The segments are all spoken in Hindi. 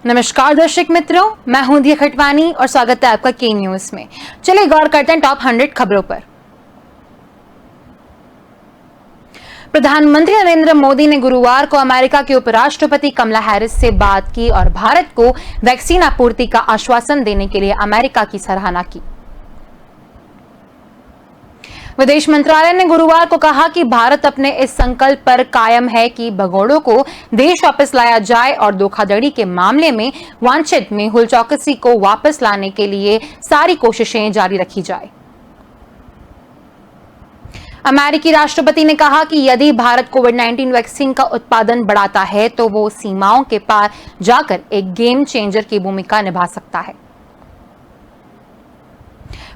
नमस्कार दर्शक मित्रों, मैं हूं दिया खटवानी और स्वागत है आपका के न्यूज में। चलिए गौर करते हैं टॉप 100 खबरों पर। प्रधानमंत्री नरेंद्र मोदी ने गुरुवार को अमेरिका के उपराष्ट्रपति कमला हैरिस से बात की और भारत को वैक्सीन आपूर्ति का आश्वासन देने के लिए अमेरिका की सराहना की। विदेश मंत्रालय ने गुरुवार को कहा कि भारत अपने इस संकल्प पर कायम है कि भगोड़ों को देश वापस लाया जाए और धोखाधड़ी के मामले में वांछित मेहुल चौकसी को वापस लाने के लिए सारी कोशिशें जारी रखी जाए। अमेरिकी राष्ट्रपति ने कहा कि यदि भारत कोविड-19 वैक्सीन का उत्पादन बढ़ाता है तो वो सीमाओं के पार जाकर एक गेम चेंजर की भूमिका निभा सकता है।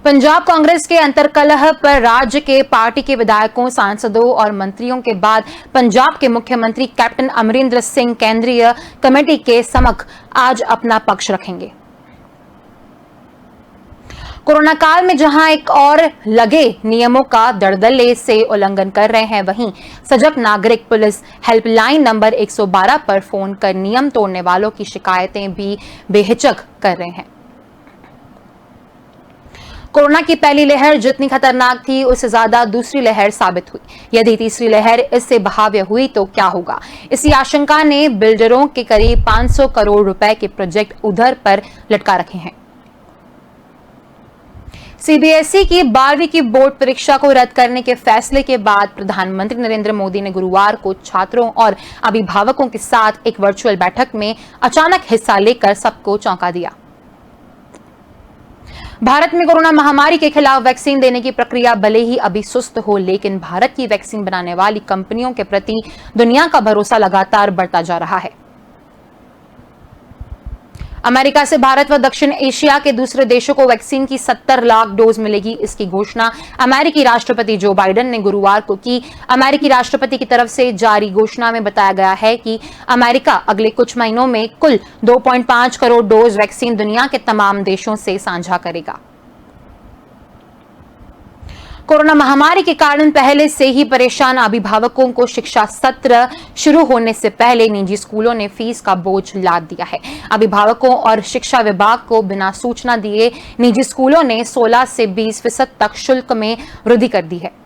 पंजाब कांग्रेस के अंतर्कलह पर राज्य के पार्टी के विधायकों, सांसदों और मंत्रियों के बाद पंजाब के मुख्यमंत्री कैप्टन अमरिंदर सिंह केंद्रीय कमेटी के समक्ष आज अपना पक्ष रखेंगे। कोरोना काल में जहां एक और लगे नियमों का दड़दले से उल्लंघन कर रहे हैं, वहीं सजग नागरिक पुलिस हेल्पलाइन नंबर 112 पर फोन कर नियम तोड़ने वालों की शिकायतें भी बेहिचक कर रहे हैं। कोरोना की पहली लहर जितनी खतरनाक थी उससे ज्यादा दूसरी लहर साबित हुई। यदि तीसरी लहर इससे भयावह हुई तो क्या होगा, इसी आशंका ने बिल्डरों के करीब 500 करोड़ रुपए के प्रोजेक्ट उधर पर लटका रखे हैं। सीबीएसई की 12वीं की बोर्ड परीक्षा को रद्द करने के फैसले के बाद प्रधानमंत्री नरेंद्र मोदी ने गुरुवार को छात्रों और अभिभावकों के साथ एक वर्चुअल बैठक में अचानक हिस्सा लेकर सबको चौंका दिया। भारत में कोरोना महामारी के खिलाफ वैक्सीन देने की प्रक्रिया भले ही अभी सुस्त हो, लेकिन भारत की वैक्सीन बनाने वाली कंपनियों के प्रति दुनिया का भरोसा लगातार बढ़ता जा रहा है। अमेरिका से भारत व दक्षिण एशिया के दूसरे देशों को वैक्सीन की 70 लाख डोज मिलेगी। इसकी घोषणा अमेरिकी राष्ट्रपति जो बाइडेन ने गुरुवार को की। अमेरिकी राष्ट्रपति की तरफ से जारी घोषणा में बताया गया है कि अमेरिका अगले कुछ महीनों में कुल 2.5 करोड़ डोज वैक्सीन दुनिया के तमाम देशों से साझा करेगा। कोरोना महामारी के कारण पहले से ही परेशान अभिभावकों को शिक्षा सत्र शुरू होने से पहले निजी स्कूलों ने फीस का बोझ लाद दिया है। अभिभावकों और शिक्षा विभाग को बिना सूचना दिए निजी स्कूलों ने 16 से 20% तक शुल्क में वृद्धि कर दी है।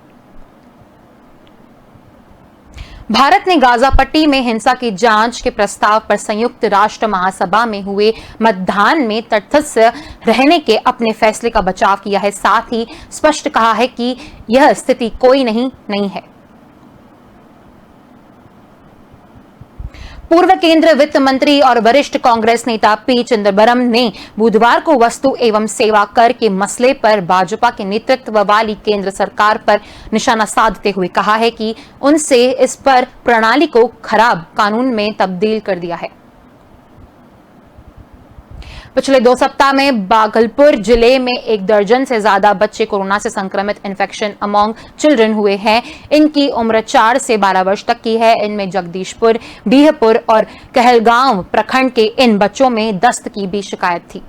भारत ने गाजा पट्टी में हिंसा की जांच के प्रस्ताव पर संयुक्त राष्ट्र महासभा में हुए मतदान में तटस्थ रहने के अपने फैसले का बचाव किया है। साथ ही स्पष्ट कहा है कि यह स्थिति कोई नहीं है। पूर्व केंद्रीय वित्त मंत्री और वरिष्ठ कांग्रेस नेता पी चिदंबरम ने बुधवार को वस्तु एवं सेवा कर के मसले पर भाजपा के नेतृत्व वाली केंद्र सरकार पर निशाना साधते हुए कहा है कि उनसे इस पर प्रणाली को खराब कानून में तब्दील कर दिया है। पिछले 2 सप्ताह में भागलपुर जिले में 1 दर्जन से ज्यादा बच्चे कोरोना से संक्रमित इन्फेक्शन अमॉन्ग चिल्ड्रन हुए हैं। इनकी उम्र 4 से 12 वर्ष तक की है। इनमें जगदीशपुर, बीहपुर और कहलगांव प्रखंड के इन बच्चों में दस्त की भी शिकायत थी।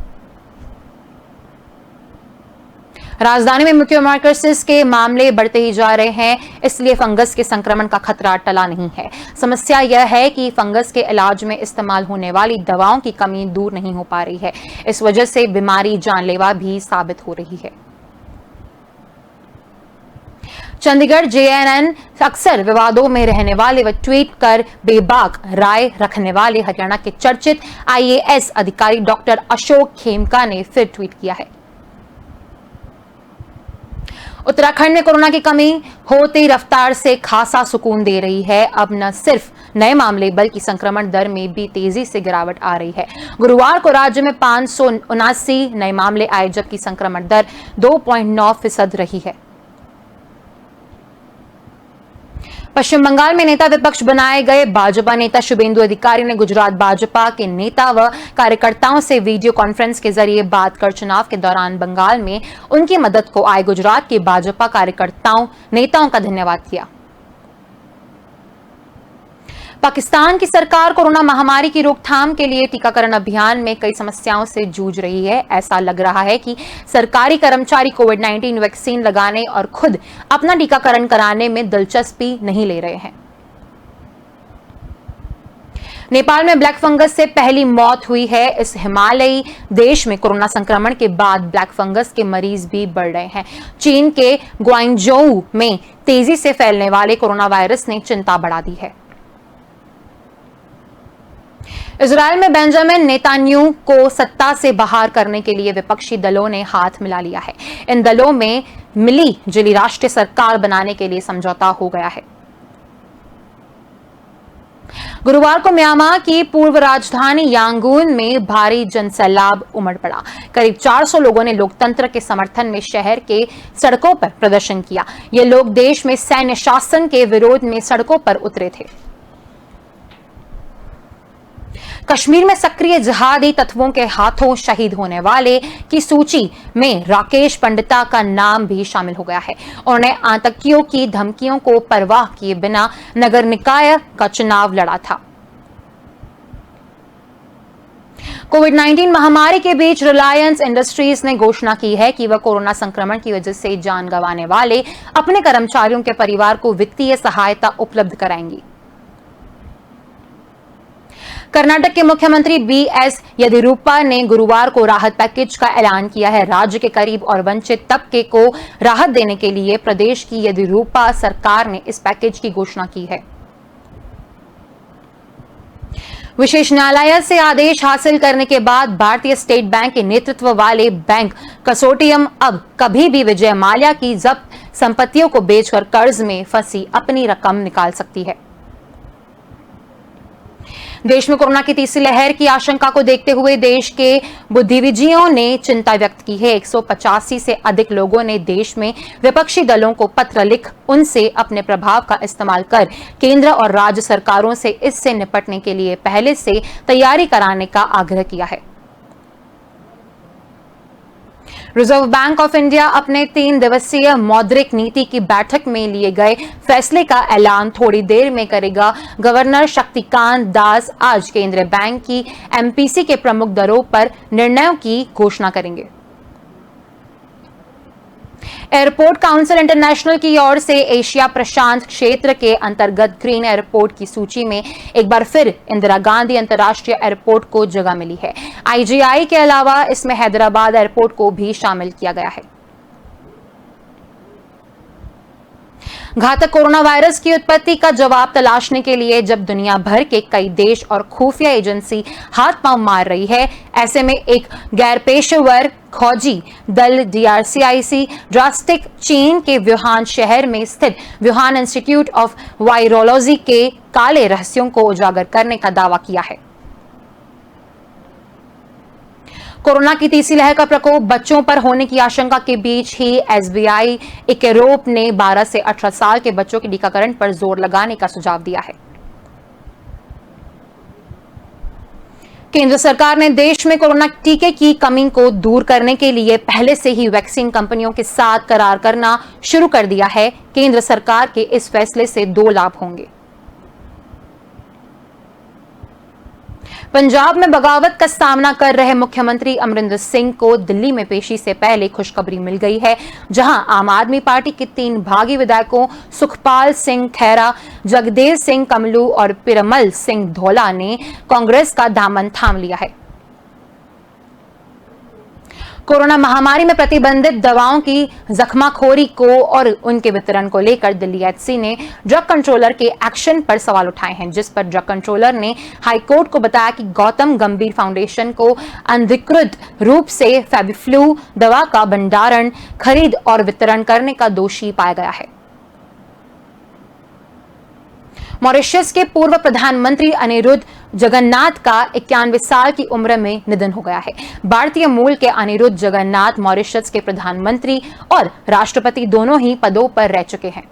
राजधानी में म्यूकोरमाइकोसिस के मामले बढ़ते ही जा रहे हैं, इसलिए फंगस के संक्रमण का खतरा टला नहीं है। समस्या यह है कि फंगस के इलाज में इस्तेमाल होने वाली दवाओं की कमी दूर नहीं हो पा रही है। इस वजह से बीमारी जानलेवा भी साबित हो रही है। चंडीगढ़ जेएनएन अक्सर विवादों में रहने वाले व ट्वीट कर बेबाक राय रखने वाले हरियाणा के चर्चित आईएएस अधिकारी डॉक्टर अशोक खेमका ने फिर ट्वीट किया है। उत्तराखंड में कोरोना की कमी होती रफ्तार से खासा सुकून दे रही है। अब न सिर्फ नए मामले बल्कि संक्रमण दर में भी तेजी से गिरावट आ रही है। गुरुवार को राज्य में 579 नए मामले आए, जबकि संक्रमण दर 2.9% रही है। पश्चिम बंगाल में नेता विपक्ष बनाए गए भाजपा नेता शुभेंदु अधिकारी ने गुजरात भाजपा के नेता व कार्यकर्ताओं से वीडियो कॉन्फ्रेंस के जरिए बात कर चुनाव के दौरान बंगाल में उनकी मदद को आए गुजरात के भाजपा कार्यकर्ताओं नेताओं का धन्यवाद किया। पाकिस्तान की सरकार कोरोना महामारी की रोकथाम के लिए टीकाकरण अभियान में कई समस्याओं से जूझ रही है। ऐसा लग रहा है कि सरकारी कर्मचारी कोविड-19 वैक्सीन लगाने और खुद अपना टीकाकरण कराने में दिलचस्पी नहीं ले रहे हैं। नेपाल में ब्लैक फंगस से पहली मौत हुई है। इस हिमालयी देश में कोरोना संक्रमण के बाद ब्लैक फंगस के मरीज भी बढ़ रहे हैं। चीन के ग्वांगझोउ में तेजी से फैलने वाले कोरोना वायरस ने चिंता बढ़ा दी है। इजरायल में बेंजामिन नेतान्याहू को सत्ता से बाहर करने के लिए विपक्षी दलों ने हाथ मिला लिया है। इन दलों में मिली जुली राष्ट्रीय सरकार बनाने के लिए समझौता हो गया है। गुरुवार को म्यांमार की पूर्व राजधानी यांगून में भारी जनसैलाब उमड़ पड़ा। करीब 400 लोगों ने लोकतंत्र के समर्थन में शहर के सड़कों पर प्रदर्शन किया। ये लोग देश में सैन्य शासन के विरोध में सड़कों पर उतरे थे। कश्मीर में सक्रिय जिहादी तत्वों के हाथों शहीद होने वाले की सूची में राकेश पंडिता का नाम भी शामिल हो गया है। उन्होंने आतंकियों की धमकियों को परवाह किए बिना नगर निकाय का चुनाव लड़ा था। कोविड-19 महामारी के बीच रिलायंस इंडस्ट्रीज ने घोषणा की है कि वह कोरोना संक्रमण की वजह से जान गंवाने वाले अपने कर्मचारियों के परिवार को वित्तीय सहायता उपलब्ध कराएंगी। कर्नाटक के मुख्यमंत्री बीएस येदियुरप्पा ने गुरुवार को राहत पैकेज का ऐलान किया है। राज्य के गरीब और वंचित तबके को राहत देने के लिए प्रदेश की येदियुरप्पा सरकार ने इस पैकेज की घोषणा की है। विशेष न्यायालय से आदेश हासिल करने के बाद भारतीय स्टेट बैंक के नेतृत्व वाले बैंक कंसोर्टियम अब कभी भी विजय माल्या की जब्त संपत्तियों को बेचकर कर्ज में फंसी अपनी रकम निकाल सकती है। देश में कोरोना की तीसरी लहर की आशंका को देखते हुए देश के बुद्धिजीवियों ने चिंता व्यक्त की है। 185 से अधिक लोगों ने देश में विपक्षी दलों को पत्र लिख उनसे अपने प्रभाव का इस्तेमाल कर केंद्र और राज्य सरकारों से इससे निपटने के लिए पहले से तैयारी कराने का आग्रह किया है। रिजर्व बैंक ऑफ इंडिया अपने 3 दिवसीय मौद्रिक नीति की बैठक में लिए गए फैसले का ऐलान थोड़ी देर में करेगा। गवर्नर शक्तिकांत दास आज केंद्रीय बैंक की एमपीसी के प्रमुख दरों पर निर्णयों की घोषणा करेंगे। एयरपोर्ट काउंसिल इंटरनेशनल की ओर से एशिया प्रशांत क्षेत्र के अंतर्गत ग्रीन एयरपोर्ट की सूची में एक बार फिर इंदिरा गांधी अंतर्राष्ट्रीय एयरपोर्ट को जगह मिली है। आईजीआई के अलावा इसमें हैदराबाद एयरपोर्ट को भी शामिल किया गया है। घातक कोरोना वायरस की उत्पत्ति का जवाब तलाशने के लिए जब दुनिया भर के कई देश और खुफिया एजेंसी हाथ पांव मार रही है, ऐसे में एक गैर पेशेवर खोजी दल डीआरसीआईसी ड्रास्टिक चीन के वुहान शहर में स्थित वुहान इंस्टीट्यूट ऑफ वायरोलॉजी के काले रहस्यों को उजागर करने का दावा किया है। कोरोना की तीसरी लहर का प्रकोप बच्चों पर होने की आशंका के बीच ही एसबीआई इकेरोप ने 12 से 18 साल के बच्चों के टीकाकरण पर जोर लगाने का सुझाव दिया है। केंद्र सरकार ने देश में कोरोना टीके की कमी को दूर करने के लिए पहले से ही वैक्सीन कंपनियों के साथ करार करना शुरू कर दिया है। केंद्र सरकार के इस फैसले से 2 लाभ होंगे। पंजाब में बगावत का सामना कर रहे मुख्यमंत्री अमरिंदर सिंह को दिल्ली में पेशी से पहले खुशखबरी मिल गई है, जहां आम आदमी पार्टी के 3 भागी विधायकों सुखपाल सिंह खैरा, जगदेव सिंह कमलू और पिरमल सिंह धौला ने कांग्रेस का दामन थाम लिया है। कोरोना महामारी में प्रतिबंधित दवाओं की जख्माखोरी को और उनके वितरण को लेकर दिल्ली एचसी ने ड्रग कंट्रोलर के एक्शन पर सवाल उठाए हैं, जिस पर ड्रग कंट्रोलर ने हाईकोर्ट को बताया कि गौतम गंभीर फाउंडेशन को अनधिकृत रूप से फेबिफ्लू दवा का भंडारण, खरीद और वितरण करने का दोषी पाया गया है। मॉरिशस के पूर्व प्रधानमंत्री अनिरुद्ध जगन्नाथ का 91 साल की उम्र में निधन हो गया है। भारतीय मूल के अनिरुद्ध जगन्नाथ मॉरिशस के प्रधानमंत्री और राष्ट्रपति दोनों ही पदों पर रह चुके हैं।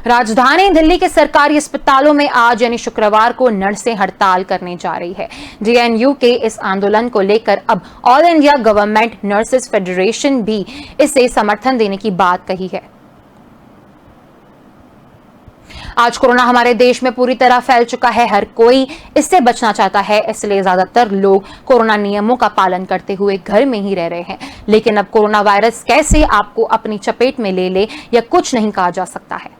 राजधानी दिल्ली के सरकारी अस्पतालों में आज यानी शुक्रवार को नर्सें हड़ताल करने जा रही है। जेएनयू के इस आंदोलन को लेकर अब all India government nurses federation भी इसे समर्थन देने की बात कही है। आज कोरोना हमारे देश में पूरी तरह फैल चुका है। हर कोई इससे बचना चाहता है, इसलिए ज्यादातर लोग कोरोना नियमों का पालन करते हुए घर में ही रह रहे हैं। लेकिन अब कोरोना वायरस कैसे आपको अपनी चपेट में ले ले, यह कुछ नहीं कहा जा सकता है।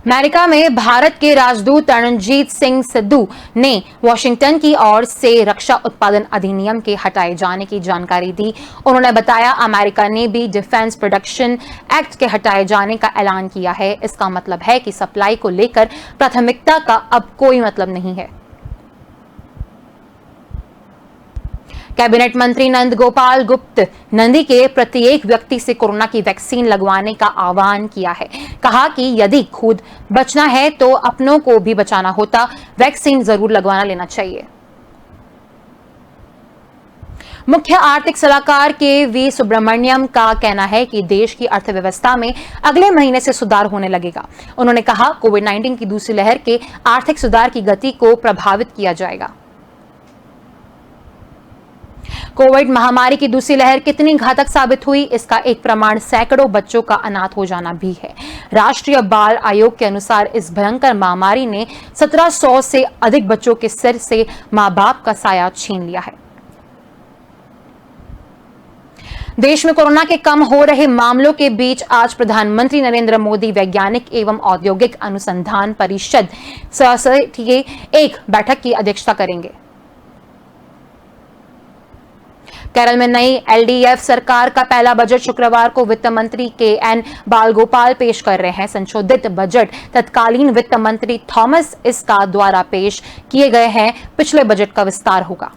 अमेरिका में भारत के राजदूत रणजीत सिंह सिद्धू ने वॉशिंगटन की ओर से रक्षा उत्पादन अधिनियम के हटाए जाने की जानकारी दी। उन्होंने बताया, अमेरिका ने भी डिफेंस प्रोडक्शन एक्ट के हटाए जाने का ऐलान किया है। इसका मतलब है कि सप्लाई को लेकर प्राथमिकता का अब कोई मतलब नहीं है। कैबिनेट मंत्री नंद गोपाल गुप्त नंदी के प्रत्येक व्यक्ति से कोरोना की वैक्सीन लगवाने का आह्वान किया है। कहा कि यदि खुद बचना है तो अपनों को भी बचाना होता, वैक्सीन जरूर लगवाना लेना चाहिए। मुख्य आर्थिक सलाहकार के वी सुब्रमण्यम का कहना है कि देश की अर्थव्यवस्था में अगले महीने से सुधार होने लगेगा। उन्होंने कहा, कोविड-19 की दूसरी लहर के आर्थिक सुधार की गति को प्रभावित किया जाएगा। कोविड महामारी की दूसरी लहर कितनी घातक साबित हुई, इसका एक प्रमाण सैकड़ों बच्चों का अनाथ हो जाना भी है। राष्ट्रीय बाल आयोग के अनुसार इस भयंकर महामारी ने 1700 से अधिक बच्चों के सिर से मां बाप का साया छीन लिया है। देश में कोरोना के कम हो रहे मामलों के बीच आज प्रधानमंत्री नरेंद्र मोदी वैज्ञानिक एवं औद्योगिक अनुसंधान परिषद की एक बैठक की अध्यक्षता करेंगे। केरल में नई एलडीएफ सरकार का पहला बजट शुक्रवार को वित्त मंत्री के.एन. बालगोपाल पेश कर रहे हैं। संशोधित बजट तत्कालीन वित्त मंत्री थॉमस इसका द्वारा पेश किए गए हैं। पिछले बजट का विस्तार होगा।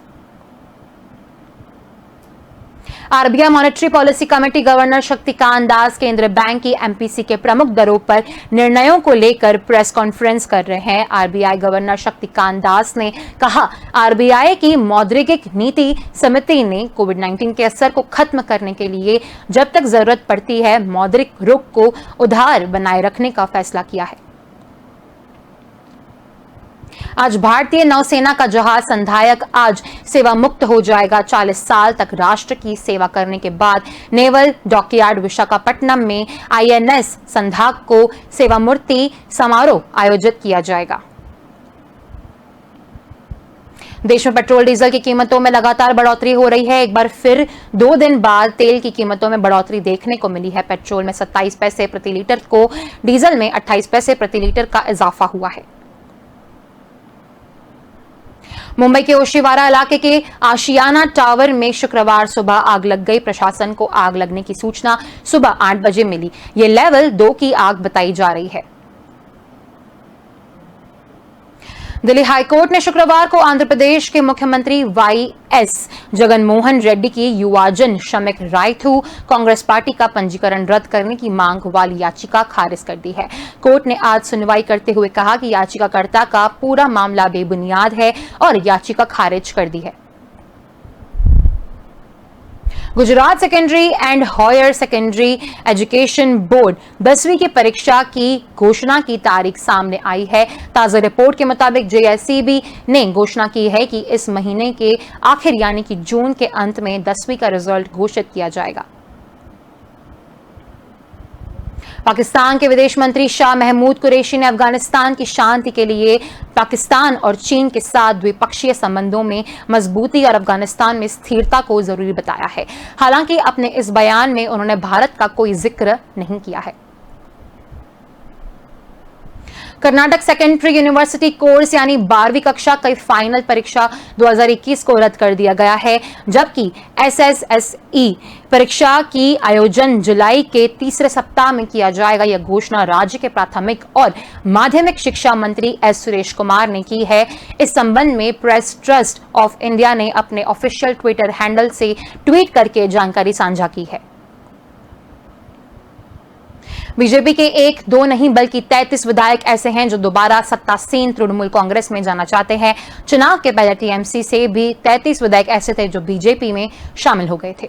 RBI monetary policy committee governor Shaktikanta Das केंद्रीय बैंक की एमपीसी के प्रमुख दरों पर निर्णयों को लेकर प्रेस कॉन्फ्रेंस कर रहे हैं। आरबीआई गवर्नर शक्तिकांत दास ने कहा, आरबीआई की मौद्रिक नीति समिति ने कोविड-19 के असर को खत्म करने के लिए जब तक जरूरत पड़ती है मौद्रिक रुख को उधार बनाए रखने का फैसला किया है। आज भारतीय नौसेना का जहाज संधायक आज सेवा मुक्त हो जाएगा। 40 साल तक राष्ट्र की सेवा करने के बाद नेवल डॉकयार्ड विशाखापट्टनम में आईएनएस संधाक को सेवामुक्ति समारोह आयोजित किया जाएगा। देश में पेट्रोल डीजल की कीमतों में लगातार बढ़ोतरी हो रही है। एक बार फिर 2 दिन बाद तेल की कीमतों में बढ़ोतरी देखने को मिली है। पेट्रोल में 27 पैसे प्रति लीटर को, डीजल में 28 पैसे प्रति लीटर का इजाफा हुआ है। मुंबई के ओशिवारा इलाके के आशियाना टावर में शुक्रवार सुबह आग लग गई। प्रशासन को आग लगने की सूचना सुबह 8 बजे मिली। यह लेवल 2 की आग बताई जा रही है। दिल्ली हाईकोर्ट ने शुक्रवार को आंध्र प्रदेश के मुख्यमंत्री वाईएस जगनमोहन रेड्डी की युवाजन श्रमिक रायथू कांग्रेस पार्टी का पंजीकरण रद्द करने की मांग वाली याचिका खारिज कर दी है। कोर्ट ने आज सुनवाई करते हुए कहा कि याचिकाकर्ता का पूरा मामला बेबुनियाद है और याचिका खारिज कर दी है। Gujarat secondary and higher secondary education board 10वीं की परीक्षा की घोषणा की तारीख सामने आई है। ताजा रिपोर्ट के मुताबिक जेएसईबी ने घोषणा की है कि इस महीने के आखिर यानी कि जून के अंत में 10वीं का रिजल्ट घोषित किया जाएगा। पाकिस्तान के विदेश मंत्री शाह महमूद कुरैशी ने अफगानिस्तान की शांति के लिए पाकिस्तान और चीन के साथ द्विपक्षीय संबंधों में मजबूती और अफगानिस्तान में स्थिरता को जरूरी बताया है। हालांकि अपने इस बयान में उन्होंने भारत का कोई जिक्र नहीं किया है। कर्नाटक सेकेंडरी यूनिवर्सिटी कोर्स यानी 12वीं कक्षा की फाइनल परीक्षा 2021 को रद्द कर दिया गया है, जबकि एसएसएसई परीक्षा की आयोजन जुलाई के तीसरे सप्ताह में किया जाएगा। यह घोषणा राज्य के प्राथमिक और माध्यमिक शिक्षा मंत्री एस सुरेश कुमार ने की है। इस संबंध में प्रेस ट्रस्ट ऑफ इंडिया ने अपने ऑफिशियल ट्विटर हैंडल से ट्वीट करके जानकारी साझा की है। बीजेपी के 1, 2 नहीं बल्कि 33 विधायक ऐसे हैं जो दोबारा सत्तासीन तृणमूल कांग्रेस में जाना चाहते हैं। चुनाव के पहले टीएमसी से भी 33 विधायक ऐसे थे जो बीजेपी में शामिल हो गए थे।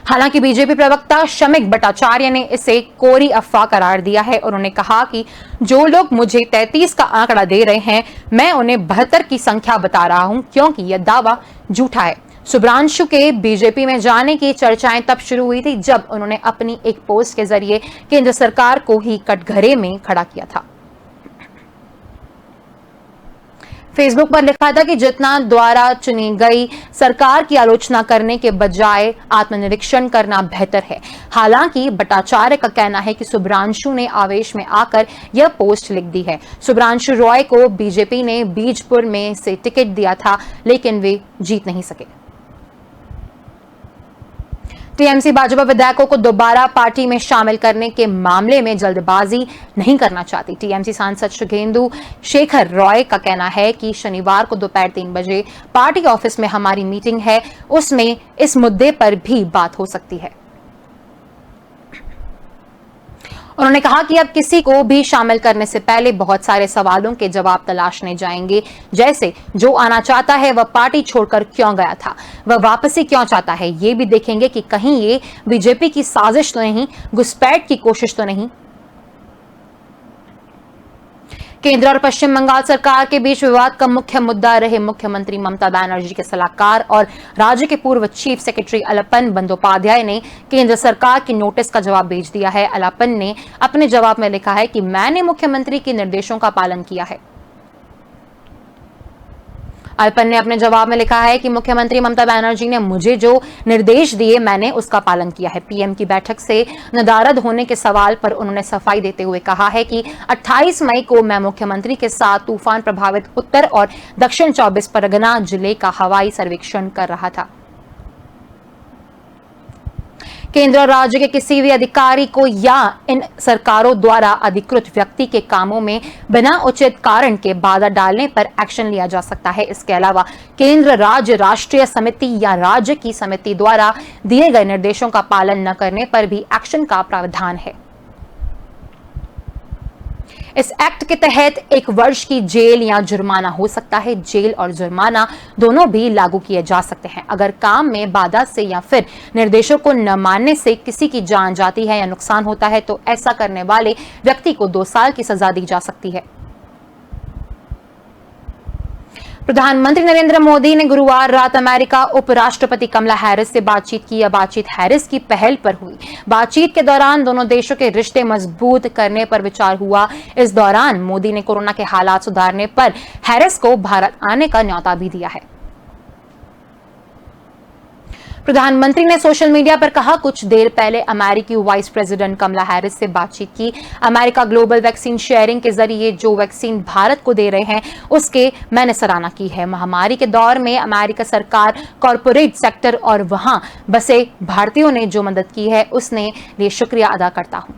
हालांकि बीजेपी प्रवक्ता शमिक भट्टाचार्य ने इसे कोरी अफवाह करार दिया है। उन्होंने कहा कि जो लोग मुझे 33 का आंकड़ा दे रहे हैं, मैं उन्हें 72 की संख्या बता रहा हूं, क्योंकि यह दावा झूठा है। शुभ्रांशु के बीजेपी में जाने की चर्चाएं तब शुरू हुई थी जब उन्होंने अपनी एक पोस्ट के जरिए केंद्र सरकार को ही कटघरे में खड़ा किया था। फेसबुक पर लिखा था कि जितना द्वारा चुनी गई सरकार की आलोचना करने के बजाय आत्मनिरीक्षण करना बेहतर है। हालांकि भट्टाचार्य का कहना है कि शुभ्रांशु ने आवेश में आकर यह पोस्ट लिख दी है। शुभ्रांशु रॉय को बीजेपी ने बीजपुर में से टिकट दिया था, लेकिन वे जीत नहीं सके। टीएमसी भाजपा विधायकों को दोबारा पार्टी में शामिल करने के मामले में जल्दबाजी नहीं करना चाहती। टीएमसी सांसद शुभेंदु शेखर रॉय का कहना है कि शनिवार को दोपहर 3 बजे पार्टी ऑफिस में हमारी मीटिंग है, उसमें इस मुद्दे पर भी बात हो सकती है। उन्होंने कहा कि अब किसी को भी शामिल करने से पहले बहुत सारे सवालों के जवाब तलाशने जाएंगे, जैसे जो आना चाहता है वह पार्टी छोड़कर क्यों गया था, वह वापसी क्यों चाहता है, ये भी देखेंगे कि कहीं ये बीजेपी की साजिश तो नहीं, घुसपैठ की कोशिश तो नहीं। केंद्र और पश्चिम बंगाल सरकार के बीच विवाद का मुख्य मुद्दा रहे मुख्यमंत्री ममता बनर्जी के सलाहकार और राज्य के पूर्व चीफ सेक्रेटरी अलपन बंदोपाध्याय ने केंद्र सरकार की नोटिस का जवाब भेज दिया है। अलपन ने अपने जवाब में लिखा है कि मैंने मुख्यमंत्री के निर्देशों का पालन किया है। अलपन ने अपने जवाब में लिखा है कि मुख्यमंत्री ममता बनर्जी ने मुझे जो निर्देश दिए मैंने उसका पालन किया है। पीएम की बैठक से नदारद होने के सवाल पर उन्होंने सफाई देते हुए कहा है कि 28 मई को मैं मुख्यमंत्री के साथ तूफान प्रभावित उत्तर और दक्षिण 24 परगना जिले का हवाई सर्वेक्षण कर रहा था। केंद्र और राज्य के किसी भी अधिकारी को या इन सरकारों द्वारा अधिकृत व्यक्ति के कामों में बिना उचित कारण के बाधा डालने पर एक्शन लिया जा सकता है। इसके अलावा केंद्र राज्य राष्ट्रीय समिति या राज्य की समिति द्वारा दिए गए निर्देशों का पालन न करने पर भी एक्शन का प्रावधान है। इस एक्ट के तहत 1 वर्ष की जेल या जुर्माना हो सकता है। जेल और जुर्माना दोनों भी लागू किए जा सकते हैं अगर काम में बाधा से या फिर निर्देशों को न मानने से किसी की जान जाती है या नुकसान होता है तो ऐसा करने वाले व्यक्ति को 2 साल की सजा दी जा सकती है। प्रधानमंत्री नरेंद्र मोदी ने गुरुवार रात अमेरिका उपराष्ट्रपति कमला हैरिस से बातचीत की। यह बातचीत हैरिस की पहल पर हुई। बातचीत के दौरान दोनों देशों के रिश्ते मजबूत करने पर विचार हुआ। इस दौरान मोदी ने कोरोना के हालात सुधारने पर हैरिस को भारत आने का न्योता भी दिया है। प्रधानमंत्री ने सोशल मीडिया पर कहा, कुछ देर पहले अमेरिकी वाइस प्रेसिडेंट कमला हैरिस से बातचीत की। अमेरिका ग्लोबल वैक्सीन शेयरिंग के जरिए जो वैक्सीन भारत को दे रहे हैं उसके मैंने सराहना की है। महामारी के दौर में अमेरिका सरकार, कॉरपोरेट सेक्टर और वहां बसे भारतीयों ने जो मदद की है उसने लिए शुक्रिया अदा करता हूं।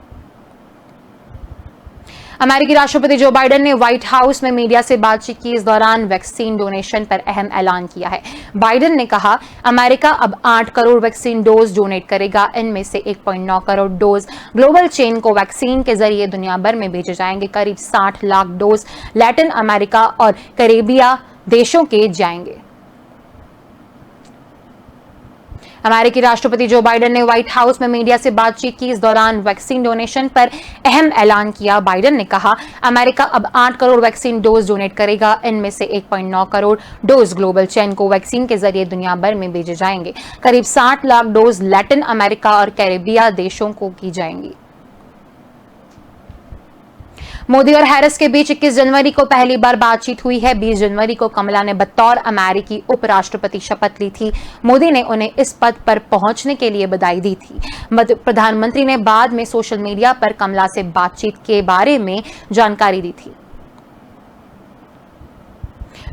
अमेरिकी राष्ट्रपति जो बाइडेन ने व्हाइट हाउस में मीडिया से बातचीत की। इस दौरान वैक्सीन डोनेशन पर अहम ऐलान किया है। बाइडेन ने कहा, अमेरिका अब 8 करोड़ वैक्सीन डोज डोनेट करेगा। इनमें से 1.9 करोड़ डोज ग्लोबल चेन को वैक्सीन के जरिए दुनिया भर में भेजे जाएंगे। करीब 60 लाख डोज लैटिन अमेरिका और कैरेबिया देशों के जाएंगे। अमेरिकी राष्ट्रपति जो बाइडेन ने व्हाइट हाउस में मीडिया से बातचीत की। इस दौरान वैक्सीन डोनेशन पर अहम ऐलान किया। बाइडेन ने कहा, अमेरिका अब 8 करोड़ वैक्सीन डोज डोनेट करेगा। इनमें से 1.9 करोड़ डोज ग्लोबल चेन को वैक्सीन के जरिए दुनिया भर में भेजे जाएंगे। करीब 60 लाख डोज लैटिन अमेरिका और कैरेबिया देशों को की जाएंगी। मोदी और हैरिस के बीच 21 जनवरी को पहली बार बातचीत हुई है। 20 जनवरी को कमला ने बतौर अमेरिकी उपराष्ट्रपति शपथ ली थी। मोदी ने उन्हें इस पद पर पहुंचने के लिए बधाई दी थी। प्रधानमंत्री ने बाद में सोशल मीडिया पर कमला से बातचीत के बारे में जानकारी दी थी।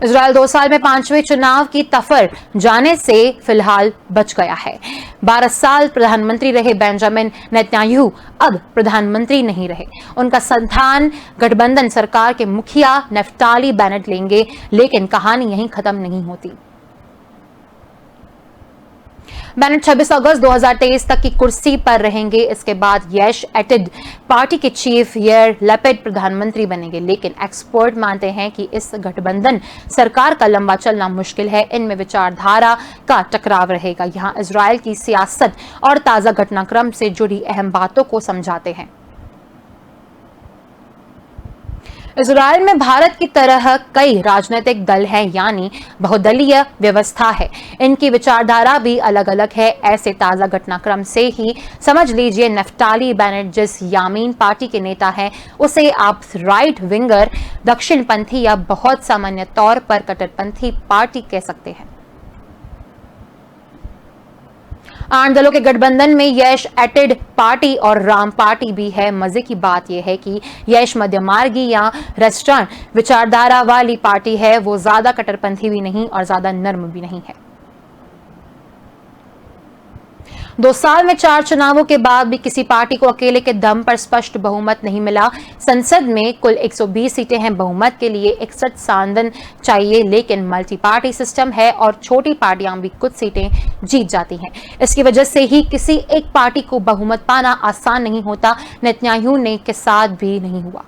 इजरायल 2 साल में 5वें चुनाव की तफर जाने से फिलहाल बच गया है। 12 साल प्रधानमंत्री रहे बेंजामिन नेतन्याहू अब प्रधानमंत्री नहीं रहे। उनका संतान गठबंधन सरकार के मुखिया नफ्ताली बेनेट लेंगे, लेकिन कहानी यहीं खत्म नहीं होती। बेनेट 26 अगस्त 2023 तक की कुर्सी पर रहेंगे। इसके बाद यश एटिड पार्टी के चीफ यार लैपिड प्रधानमंत्री बनेंगे, लेकिन एक्सपर्ट मानते हैं कि इस गठबंधन सरकार का लंबा चलना मुश्किल है। इनमें विचारधारा का टकराव रहेगा। यहां इजरायल की सियासत और ताजा घटनाक्रम से जुड़ी अहम बातों को समझाते हैं। इजराइल में भारत की तरह कई राजनीतिक दल हैं, यानी बहुदलीय व्यवस्था है। इनकी विचारधारा भी अलग अलग है। ऐसे ताजा घटनाक्रम से ही समझ लीजिए नफ्ताली बेनेट जिस यामीन पार्टी के नेता हैं, उसे आप राइट विंगर, दक्षिणपंथी या बहुत सामान्य तौर पर कट्टरपंथी पार्टी कह सकते हैं। 8 दलों के गठबंधन में यश एटेड पार्टी और राम पार्टी भी है। मजे की बात यह है कि यश मध्यमार्गी या रेस्टोरेंट विचारधारा वाली पार्टी है। वो ज्यादा कट्टरपंथी भी नहीं और ज्यादा नर्म भी नहीं है। 2 साल में 4 चुनावों के बाद भी किसी पार्टी को अकेले के दम पर स्पष्ट बहुमत नहीं मिला। संसद में कुल 120 सीटें हैं। बहुमत के लिए 61 सांदन चाहिए, लेकिन मल्टी पार्टी सिस्टम है और छोटी पार्टियां भी कुछ सीटें जीत जाती हैं। इसकी वजह से ही किसी एक पार्टी को बहुमत पाना आसान नहीं होता। नेतन्याहू ने के साथ भी नहीं हुआ।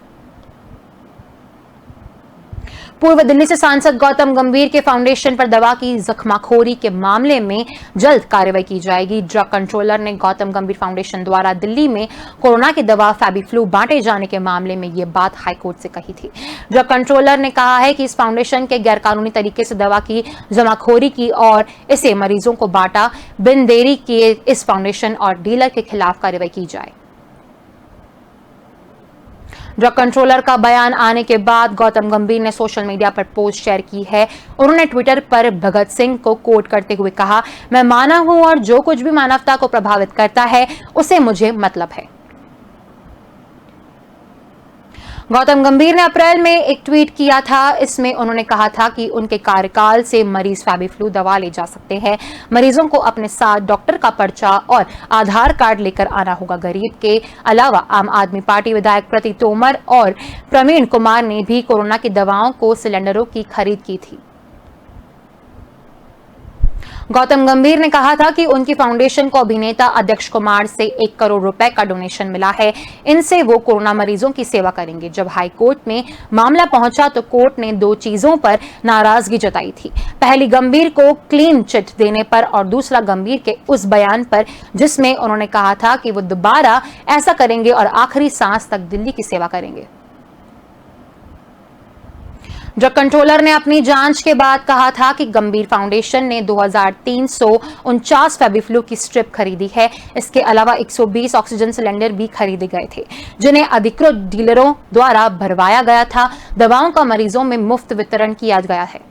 पूर्व दिल्ली से सांसद गौतम गंभीर के फाउंडेशन पर दवा की जख्माखोरी के मामले में जल्द कार्रवाई की जाएगी। ड्रग कंट्रोलर ने गौतम गंभीर फाउंडेशन द्वारा दिल्ली में कोरोना की दवा फैबीफ्लू बांटे जाने के मामले में यह बात हाईकोर्ट से कही थी। ड्रग कंट्रोलर ने कहा है कि इस फाउंडेशन के गैरकानूनी तरीके से दवा की जमाखोरी की और इसे मरीजों को बांटा। बिन देरी किए इस फाउंडेशन और डीलर के खिलाफ कार्रवाई की जाए। ड्रग कंट्रोलर का बयान आने के बाद गौतम गंभीर ने सोशल मीडिया पर पोस्ट शेयर की है। उन्होंने ट्विटर पर भगत सिंह को कोट करते हुए कहा, मैं मानव हूं और जो कुछ भी मानवता को प्रभावित करता है उसे मुझे मतलब है। गौतम गंभीर ने अप्रैल में एक ट्वीट किया था। इसमें उन्होंने कहा था कि उनके कार्यकाल से मरीज फैबीफ्लू दवा ले जा सकते हैं। मरीजों को अपने साथ डॉक्टर का पर्चा और आधार कार्ड लेकर आना होगा। गरीब के अलावा आम आदमी पार्टी विधायक प्रति तोमर और प्रवीण कुमार ने भी कोरोना की दवाओं को सिलेंडरों की खरीद की थी। गौतम गंभीर ने कहा था कि उनकी फाउंडेशन को अभिनेता अध्यक्ष कुमार से 1 करोड़ रुपए का डोनेशन मिला है। इनसे वो कोरोना मरीजों की सेवा करेंगे। जब हाई कोर्ट में मामला पहुंचा तो कोर्ट ने 2 चीजों पर नाराजगी जताई थी। पहली, गंभीर को क्लीन चिट देने पर और दूसरा, गंभीर के उस बयान पर जिसमें उन्होंने कहा था कि वो दोबारा ऐसा करेंगे और आखिरी सांस तक दिल्ली की सेवा करेंगे। ड्रग कंट्रोलर ने अपनी जांच के बाद कहा था कि गंभीर फाउंडेशन ने 2349 फैबीफ्लू की स्ट्रिप खरीदी है। इसके अलावा 120 ऑक्सीजन सिलेंडर भी खरीदे गए थे, जिन्हें अधिकृत डीलरों द्वारा भरवाया गया था। दवाओं का मरीजों में मुफ्त वितरण किया गया है।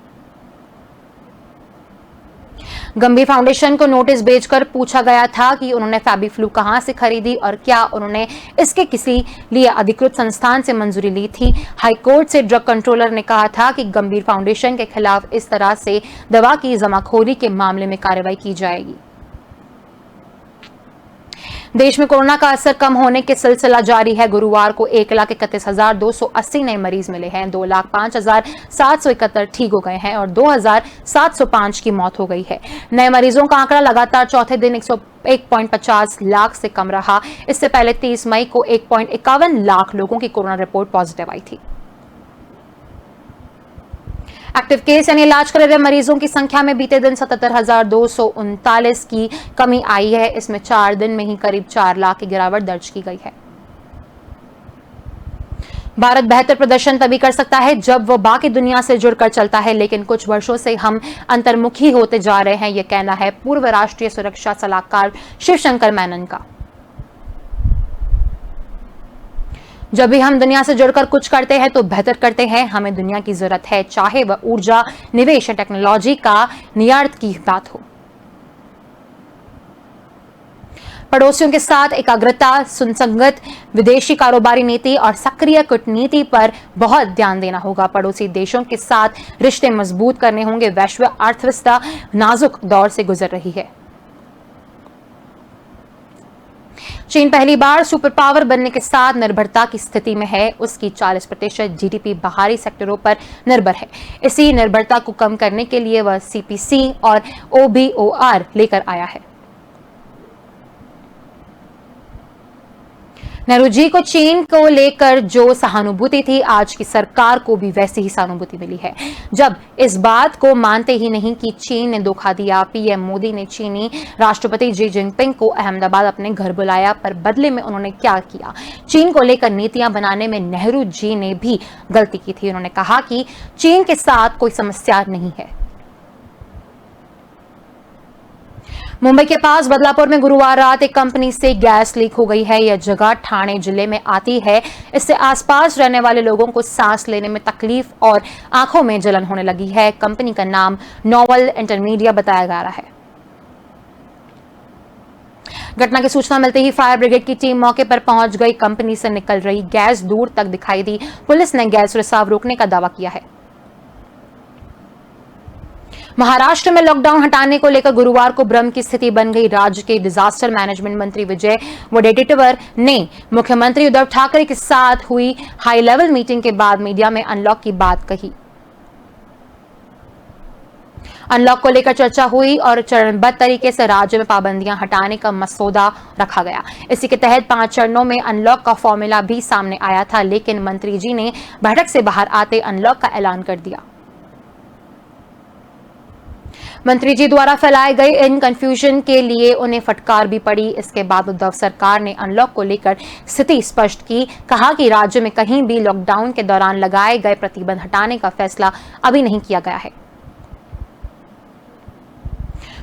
गंभीर फाउंडेशन को नोटिस भेजकर पूछा गया था कि उन्होंने फैबीफ्लू कहां से खरीदी और क्या उन्होंने इसके किसी लिए अधिकृत संस्थान से मंजूरी ली थी। हाईकोर्ट से ड्रग कंट्रोलर ने कहा था कि गंभीर फाउंडेशन के खिलाफ इस तरह से दवा की जमाखोरी के मामले में कार्रवाई की जाएगी। देश में कोरोना का असर कम होने के सिलसिला जारी है। गुरुवार को 1,31,280 नए मरीज मिले हैं। 2,05,771 ठीक हो गए हैं और 2,705 की मौत हो गई है। नए मरीजों का आंकड़ा लगातार चौथे दिन 101.50 लाख से कम रहा। इससे पहले 30 मई को 1.51 लाख लोगों की कोरोना रिपोर्ट पॉजिटिव आई थी। एक्टिव केस यानी इलाज कर रहे मरीजों की संख्या में बीते दिन 77,239 की कमी आई है। इसमें 4 दिन में ही करीब 4 लाख की गिरावट दर्ज की गई है। भारत बेहतर प्रदर्शन तभी कर सकता है जब वो बाकी दुनिया से जुड़कर चलता है, लेकिन कुछ वर्षों से हम अंतर्मुखी होते जा रहे हैं। यह कहना है पूर्व राष्ट्रीय सुरक्षा सलाहकार शिवशंकर मेनन का। जब भी हम दुनिया से जुड़कर कुछ करते हैं तो बेहतर करते हैं। हमें दुनिया की जरूरत है, चाहे वह ऊर्जा, निवेश या टेक्नोलॉजी का निर्यात की बात हो। पड़ोसियों के साथ एकाग्रता, सुसंगत विदेशी कारोबारी नीति और सक्रिय कूटनीति पर बहुत ध्यान देना होगा। पड़ोसी देशों के साथ रिश्ते मजबूत करने होंगे। वैश्विक अर्थव्यवस्था नाजुक दौर से गुजर रही है। चीन पहली बार सुपर पावर बनने के साथ निर्भरता की स्थिति में है। उसकी 40% जीडीपी बाहरी सेक्टरों पर निर्भर है। इसी निर्भरता को कम करने के लिए वह सीपीसी और ओबीओआर लेकर आया है। नेहरू जी को चीन को लेकर जो सहानुभूति थी, आज की सरकार को भी वैसी ही सहानुभूति मिली है। जब इस बात को मानते ही नहीं कि चीन ने धोखा दिया, पीएम मोदी ने चीनी राष्ट्रपति शी जिनपिंग को अहमदाबाद अपने घर बुलाया, पर बदले में उन्होंने क्या किया? चीन को लेकर नीतियां बनाने में नेहरू जी ने भी गलती की थी। उन्होंने कहा कि चीन के साथ कोई समस्या नहीं है। मुंबई के पास बदलापुर में गुरुवार रात एक कंपनी से गैस लीक हो गई है। यह जगह ठाणे जिले में आती है। इससे आसपास रहने वाले लोगों को सांस लेने में तकलीफ और आंखों में जलन होने लगी है। कंपनी का नाम नोवल इंटरमीडिया बताया जा रहा है। घटना की सूचना मिलते ही फायर ब्रिगेड की टीम मौके पर पहुंच गई। कंपनी से निकल रही गैस दूर तक दिखाई दी। पुलिस ने गैस रिसाव रोकने का दावा किया है। महाराष्ट्र में लॉकडाउन हटाने को लेकर गुरुवार को भ्रम की स्थिति बन गई। राज्य के डिजास्टर मैनेजमेंट मंत्री विजय वडेट्टीवर ने मुख्यमंत्री उद्धव ठाकरे के साथ हुई हाई लेवल मीटिंग के बाद मीडिया में अनलॉक की बात कही। अनलॉक को लेकर चर्चा हुई और चरणबद्ध तरीके से राज्य में पाबंदियां हटाने का मसौदा रखा गया। इसी के तहत 5 चरणों में अनलॉक का फॉर्मूला भी सामने आया था, लेकिन मंत्री जी ने बैठक से बाहर आते अनलॉक का ऐलान कर दिया। मंत्री जी द्वारा फैलाए गए इन कंफ्यूजन के लिए उन्हें फटकार भी पड़ी। इसके बाद उद्धव सरकार ने अनलॉक को लेकर स्थिति स्पष्ट की। कहा कि राज्य में कहीं भी लॉकडाउन के दौरान लगाए गए प्रतिबंध हटाने का फैसला अभी नहीं किया गया है।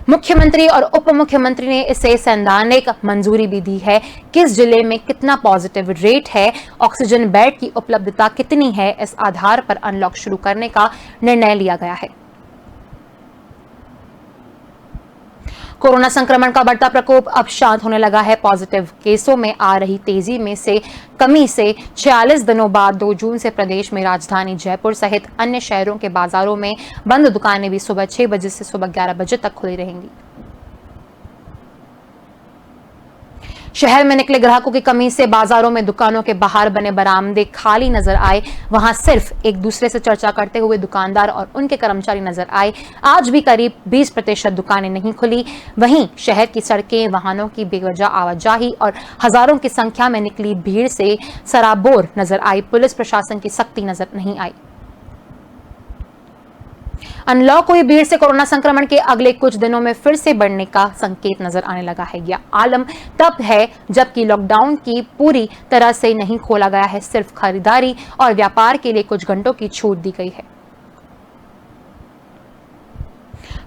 मुख्यमंत्री और उप मुख्यमंत्री ने इसे सैद्धांतिक मंजूरी भी दी है। किस जिले में कितना पॉजिटिव रेट है, ऑक्सीजन बेड की उपलब्धता कितनी है, इस आधार पर अनलॉक शुरू करने का निर्णय लिया गया है। कोरोना संक्रमण का बढ़ता प्रकोप अब शांत होने लगा है। पॉजिटिव केसों में आ रही तेजी में से कमी से 46 दिनों बाद 2 जून से प्रदेश में राजधानी जयपुर सहित अन्य शहरों के बाजारों में बंद दुकानें भी सुबह 6 बजे से सुबह 11 बजे तक खुली रहेंगी। शहर में निकले ग्राहकों की कमी से बाजारों में दुकानों के बाहर बने बरामदे खाली नजर आए। वहां सिर्फ एक दूसरे से चर्चा करते हुए दुकानदार और उनके कर्मचारी नजर आए। आज भी करीब 20% दुकानें नहीं खुली। वहीं शहर की सड़कें वाहनों की बेवजह आवाजाही और हजारों की संख्या में निकली भीड़ से सराबोर नजर आई। पुलिस प्रशासन की सख्ती नजर नहीं आई। अनलॉक हुई भीड़ से कोरोना संक्रमण के अगले कुछ दिनों में फिर से बढ़ने का संकेत नजर आने लगा है। यह आलम तब है जबकि लॉकडाउन की पूरी तरह से नहीं खोला गया है। सिर्फ खरीदारी और व्यापार के लिए कुछ घंटों की छूट दी गई है।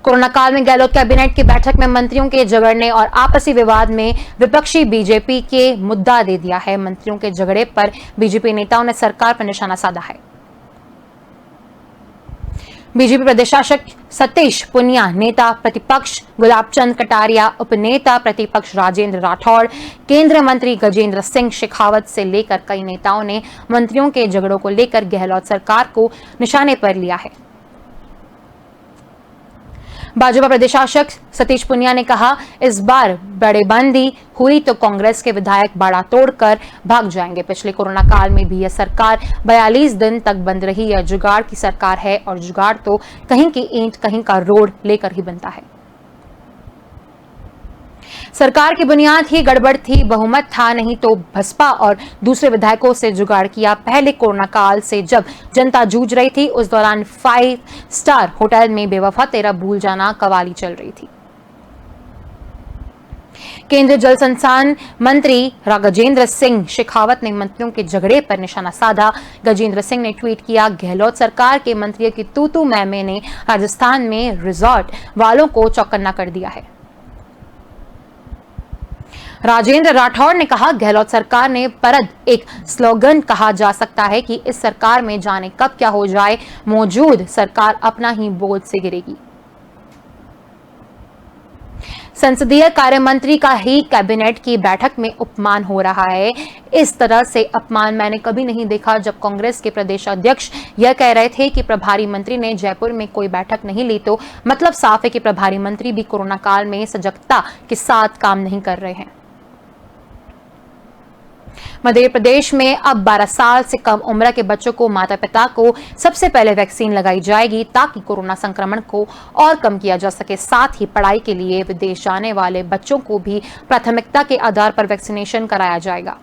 कोरोना काल में गहलोत कैबिनेट की बैठक में मंत्रियों के झगड़ने और आपसी विवाद में विपक्षी बीजेपी के मुद्दा दे दिया है। मंत्रियों के झगड़े पर बीजेपी नेताओं ने सरकार पर निशाना साधा है। बीजेपी प्रदेशाध्यक्ष सतीश पुनिया, नेता प्रतिपक्ष गुलाबचंद कटारिया, उपनेता प्रतिपक्ष राजेंद्र राठौड़, केंद्रीय मंत्री गजेंद्र सिंह शेखावत से लेकर कई नेताओं ने मंत्रियों के झगड़ों को लेकर गहलोत सरकार को निशाने पर लिया है। भाजपा प्रदेशाध्यक्ष सतीश पुनिया ने कहा, इस बार बड़ेबंदी हुई तो कांग्रेस के विधायक बाड़ा तोड़कर भाग जाएंगे। पिछले कोरोना काल में भी यह सरकार 42 दिन तक बंद रही। यह जुगाड़ की सरकार है और जुगाड़ तो कहीं की ईंट कहीं का रोड लेकर ही बनता है। सरकार की बुनियाद ही गड़बड़ थी, बहुमत था नहीं तो बसपा और दूसरे विधायकों से जुगाड़ किया। पहले कोरोना काल से जब जनता जूझ रही थी, उस दौरान 5 स्टार होटल में बेवफा तेरा भूल जाना कवाली चल रही थी। केंद्रीय जल संसाधन मंत्री गजेंद्र सिंह शेखावत ने मंत्रियों के झगड़े पर निशाना साधा। गजेंद्र सिंह ने ट्वीट किया, गहलोत सरकार के मंत्रियों की तू मैं ने राजस्थान में रिजॉर्ट वालों को चौकन्ना कर दिया है। राजेंद्र राठौड़ ने कहा, गहलोत सरकार ने परद एक स्लोगन कहा जा सकता है कि इस सरकार में जाने कब क्या हो जाए, मौजूद सरकार अपना ही बोझ से गिरेगी। संसदीय कार्य मंत्री का ही कैबिनेट की बैठक में अपमान हो रहा है। इस तरह से अपमान मैंने कभी नहीं देखा। जब कांग्रेस के प्रदेश अध्यक्ष यह कह रहे थे कि प्रभारी मंत्री ने जयपुर में कोई बैठक नहीं ली, तो मतलब साफ है कि प्रभारी मंत्री भी कोरोना काल में सजगता के साथ काम नहीं कर रहे हैं। मध्य प्रदेश में अब 12 साल से कम उम्र के बच्चों को माता पिता को सबसे पहले वैक्सीन लगाई जाएगी ताकि कोरोना संक्रमण को और कम किया जा सके। साथ ही पढ़ाई के लिए विदेश जाने वाले बच्चों को भी प्राथमिकता के आधार पर वैक्सीनेशन कराया जाएगा।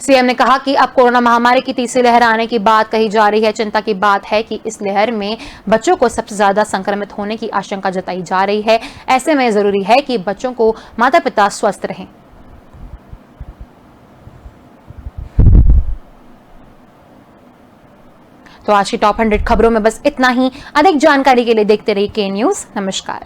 सीएम ने कहा कि अब कोरोना महामारी की तीसरी लहर आने की बात कही जा रही है। चिंता की बात है कि इस लहर में बच्चों को सबसे ज्यादा संक्रमित होने की आशंका जताई जा रही है। ऐसे में जरूरी है कि बच्चों को माता पिता स्वस्थ रहें। तो आज की टॉप 100 खबरों में बस इतना ही। अधिक जानकारी के लिए देखते रहिए के न्यूज। नमस्कार।